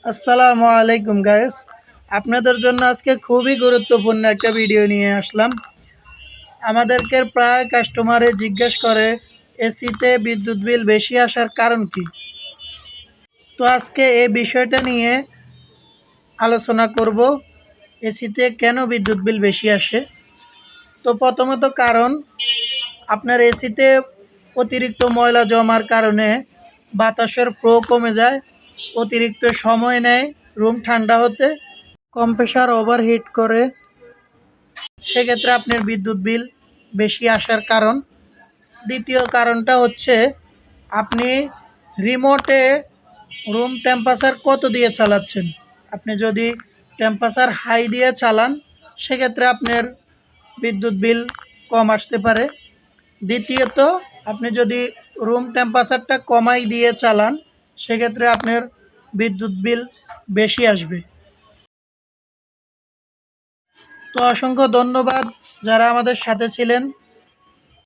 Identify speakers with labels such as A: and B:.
A: আসসালামু আলাইকুম গাইস। আপনাদের জন্য আজকে খুবই গুরুত্বপূর্ণ একটা ভিডিও নিয়ে আসলাম। আমাদেরকে প্রায় কাস্টমারে জিজ্ঞেস করে এসিতে বিদ্যুৎ বিল বেশি আসার কারণ কি। তো আজকে এই বিষয়টা নিয়ে আলোচনা করব, এসিতে কেন বিদ্যুৎ বিল বেশি আসে। তো প্রথমত কারণ, আপনার এসিতে অতিরিক্ত ময়লা জমার কারণে বাতাসের ফ্লো কমে যায়, অতিরিক্ত সময় নেয় রুম ঠান্ডা হতে, কম্প্রেসার ওভারহিট করে, সেক্ষেত্রে আপনার বিদ্যুৎ বিল বেশি আসার কারণ। দ্বিতীয় কারণটা হচ্ছে, আপনি রিমোটে রুম টেম্পারেচার কত দিয়ে চালাচ্ছেন। আপনি যদি টেম্পারেচার হাই দিয়ে চালান, সেক্ষেত্রে আপনার বিদ্যুৎ বিল কম আসতে পারে। দ্বিতীয়ত, আপনি যদি রুম টেম্পারেচারটা কমাই দিয়ে চালান, সেক্ষেত্রে আপনার বিদ্যুৎ বিল বেশি আসবে। তো অসংখ্য ধন্যবাদ যারা আমাদের সাথে ছিলেন।